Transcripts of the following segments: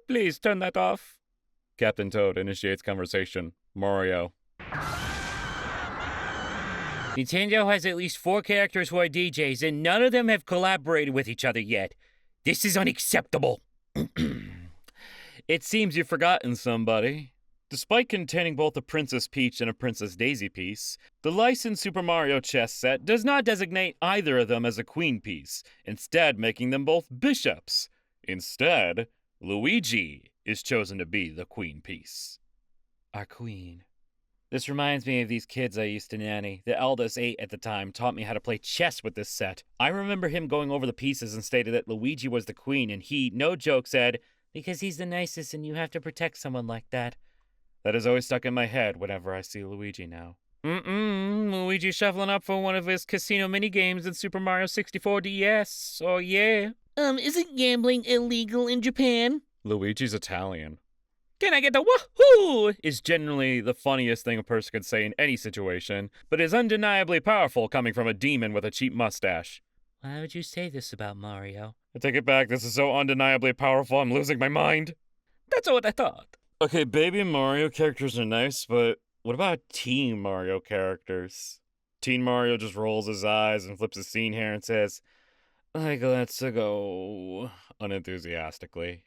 Please turn that off. Captain Toad initiates conversation. Mario. Nintendo has at least 4 characters who are DJs, and none of them have collaborated with each other yet. This is unacceptable. It seems you've forgotten somebody. Despite containing both a Princess Peach and a Princess Daisy piece, the licensed Super Mario chess set does not designate either of them as a queen piece, instead making them both bishops. Instead, Luigi is chosen to be the queen piece. Our queen. This reminds me of these kids I used to nanny. The eldest, 8 at the time, taught me how to play chess with this set. I remember him going over the pieces and stated that Luigi was the queen, and he, no joke, said, "Because he's the nicest and you have to protect someone like that." That has always stuck in my head whenever I see Luigi now. Luigi shuffling up for one of his casino minigames in Super Mario 64 DS. Oh yeah. Isn't gambling illegal in Japan? Luigi's Italian. "Can I get the woohoo?" is generally the funniest thing a person could say in any situation, but is undeniably powerful coming from a demon with a cheap mustache. Why would you say this about Mario? I take it back, this is so undeniably powerful, I'm losing my mind. That's what I thought. Okay, baby Mario characters are nice, but what about Teen Mario characters? Teen Mario just rolls his eyes and flips his scene hair and says, "Like, let's go," unenthusiastically.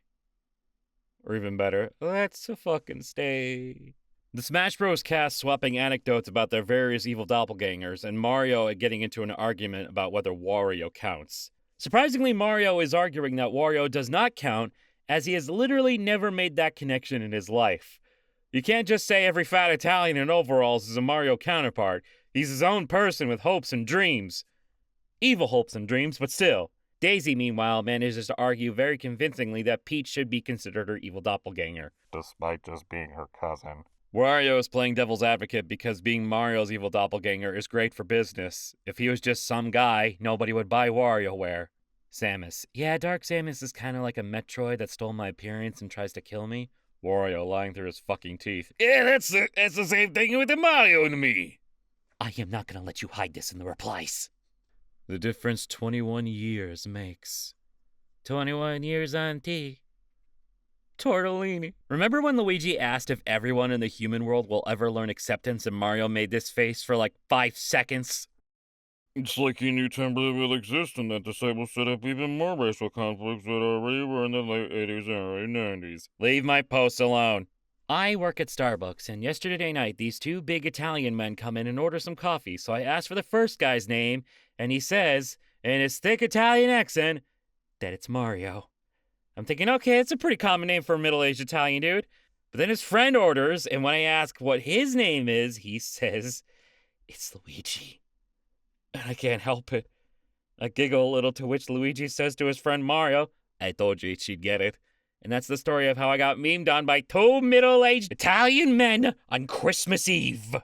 Or even better, "Let's fucking stay." The Smash Bros. Cast swapping anecdotes about their various evil doppelgangers, and Mario getting into an argument about whether Wario counts. Surprisingly, Mario is arguing that Wario does not count, as he has literally never made that connection in his life. You can't just say every fat Italian in overalls is a Mario counterpart. He's his own person with hopes and dreams. Evil hopes and dreams, but still. Daisy, meanwhile, manages to argue very convincingly that Peach should be considered her evil doppelganger, despite just being her cousin. Wario is playing devil's advocate because being Mario's evil doppelganger is great for business. If he was just some guy, nobody would buy WarioWare. Samus. Yeah, Dark Samus is kind of like a Metroid that stole my appearance and tries to kill me. Wario lying through his fucking teeth. Yeah, that's the same thing with the Mario and me. I am not gonna let you hide this in the replies. The difference 21 years makes. 21 years on tea. Tortellini. Remember when Luigi asked if everyone in the human world will ever learn acceptance and Mario made this face for like 5 seconds? It's like he knew Tumblr will exist and that disabled set up even more racial conflicts that already were in the late 80s and early 90s. Leave my posts alone. I work at Starbucks, and yesterday night these 2 big Italian men come in and order some coffee, so I asked for the first guy's name, and he says, in his thick Italian accent, that it's Mario. I'm thinking, okay, it's a pretty common name for a middle-aged Italian dude. But then his friend orders, and when I ask what his name is, he says, it's Luigi. And I can't help it. I giggle a little, to which Luigi says to his friend Mario, I told you she'd get it. And that's the story of how I got memed on by 2 middle-aged Italian men on Christmas Eve.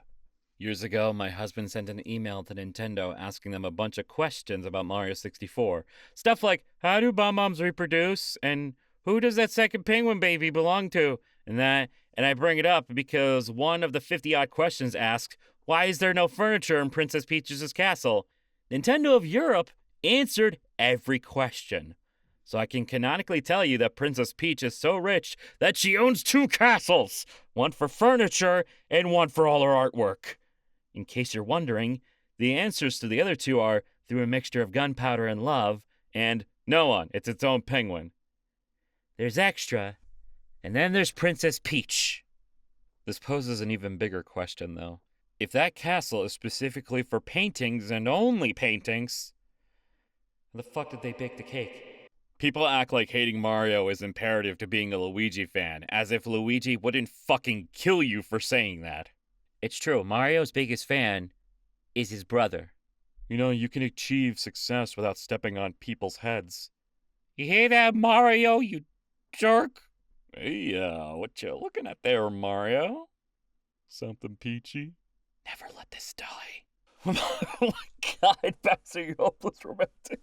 Years ago, my husband sent an email to Nintendo asking them a bunch of questions about Mario 64. Stuff like, how do bomb-bombs reproduce? And who does that second penguin baby belong to? And I bring it up because one of the 50-odd questions asked, why is there no furniture in Princess Peach's castle? Nintendo of Europe answered every question. So I can canonically tell you that Princess Peach is so rich that she owns 2 castles. One for furniture and one for all her artwork. In case you're wondering, the answers to the other 2 are through a mixture of gunpowder and love, and no one, it's its own penguin. There's extra, and then there's Princess Peach. This poses an even bigger question, though. If that castle is specifically for paintings and only paintings, how the fuck did they bake the cake? People act like hating Mario is imperative to being a Luigi fan, as if Luigi wouldn't fucking kill you for saying that. It's true, Mario's biggest fan is his brother. You know, you can achieve success without stepping on people's heads. You hear that, Mario, you jerk? Hey, what you looking at there, Mario? Something peachy? Never let this die. Oh my god, Bowser, you hopeless romantic.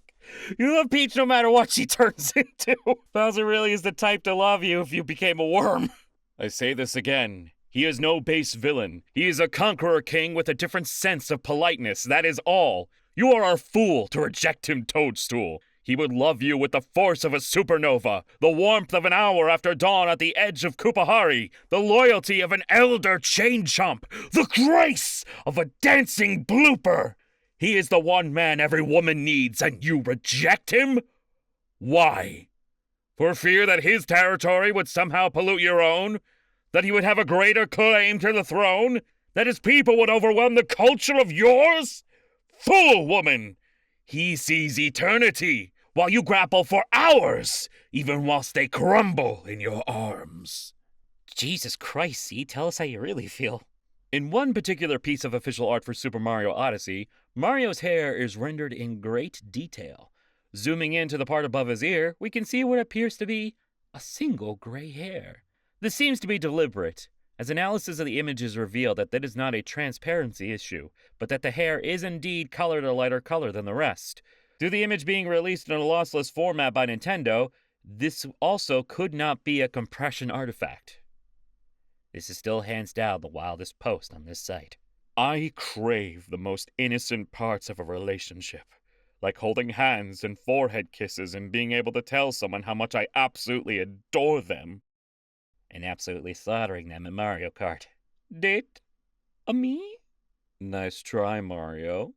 You love Peach no matter what she turns into. Bowser really is the type to love you if you became a worm. I say this again. He is no base villain. He is a conqueror king with a different sense of politeness, that is all. You are a fool to reject him, Toadstool. He would love you with the force of a supernova, the warmth of an hour after dawn at the edge of Kupahari, the loyalty of an elder chain chomp, the grace of a dancing blooper. He is the one man every woman needs, and you reject him? Why? For fear that his territory would somehow pollute your own? That he would have a greater claim to the throne? That his people would overwhelm the culture of yours? Fool, woman! He sees eternity, while you grapple for hours, even whilst they crumble in your arms. Jesus Christ, see, tell us how you really feel. In one particular piece of official art for Super Mario Odyssey, Mario's hair is rendered in great detail. Zooming in to the part above his ear, we can see what appears to be a single gray hair. This seems to be deliberate, as analysis of the images reveal that is not a transparency issue, but that the hair is indeed colored a lighter color than the rest. Due to the image being released in a lossless format by Nintendo, this also could not be a compression artifact. This is still hands down the wildest post on this site. I crave the most innocent parts of a relationship, like holding hands and forehead kisses and being able to tell someone how much I absolutely adore them. And absolutely slaughtering them in Mario Kart. Date? A me? Nice try, Mario.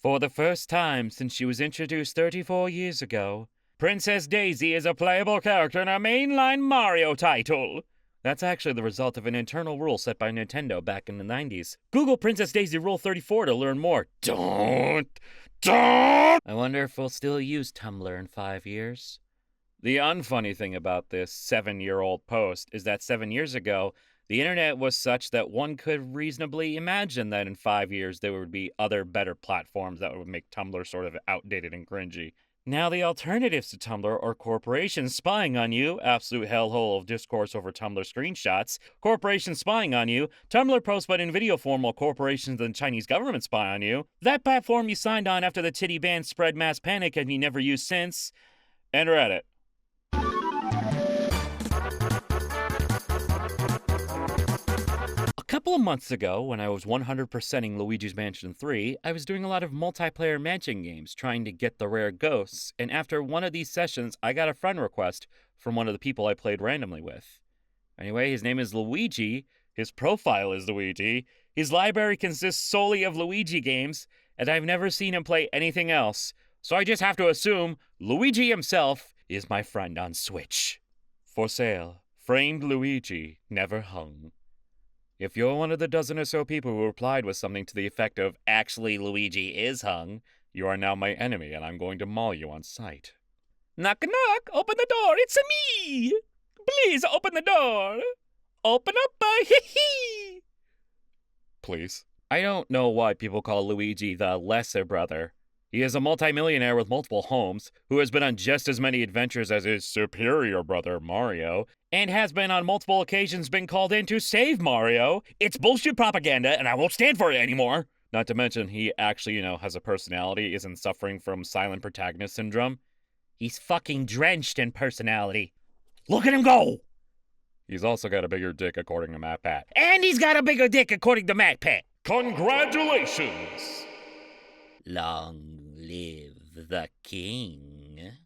For the first time since she was introduced 34 years ago, Princess Daisy is a playable character in a mainline Mario title. That's actually the result of an internal rule set by Nintendo back in the 90s. Google Princess Daisy Rule 34 to learn more. Don't! I wonder if we'll still use Tumblr in 5 years. The unfunny thing about this 7-year-old post is that 7 years ago, the internet was such that one could reasonably imagine that in 5 years there would be other better platforms that would make Tumblr sort of outdated and cringy. Now the alternatives to Tumblr are corporations spying on you, absolute hellhole of discourse over Tumblr screenshots, corporations spying on you, Tumblr posts but in video form while corporations and the Chinese government spy on you, that platform you signed on after the titty ban spread mass panic and you never used since, and Reddit. A couple of months ago, when I was 100%ing Luigi's Mansion 3, I was doing a lot of multiplayer mansion games, trying to get the rare ghosts, and after one of these sessions, I got a friend request from one of the people I played randomly with. Anyway, his name is Luigi, his profile is Luigi, his library consists solely of Luigi games, and I've never seen him play anything else, so I just have to assume Luigi himself is my friend on Switch. For sale, framed Luigi, never hung. If you're one of the dozen or so people who replied with something to the effect of, actually Luigi is hung, you are now my enemy and I'm going to maul you on sight. Knock, knock, open the door, it's me! Please open the door! Open up, hee-hee! Please. I don't know why people call Luigi the lesser brother. He is a multimillionaire with multiple homes, who has been on just as many adventures as his superior brother, Mario, and has been on multiple occasions been called in to save Mario. It's bullshit propaganda, and I won't stand for it anymore. Not to mention, he actually, has a personality, isn't suffering from silent protagonist syndrome. He's fucking drenched in personality. Look at him go! He's also got a bigger dick, according to Matt Pat. And he's got a bigger dick, according to Matt Pat. Congratulations! Long live the king.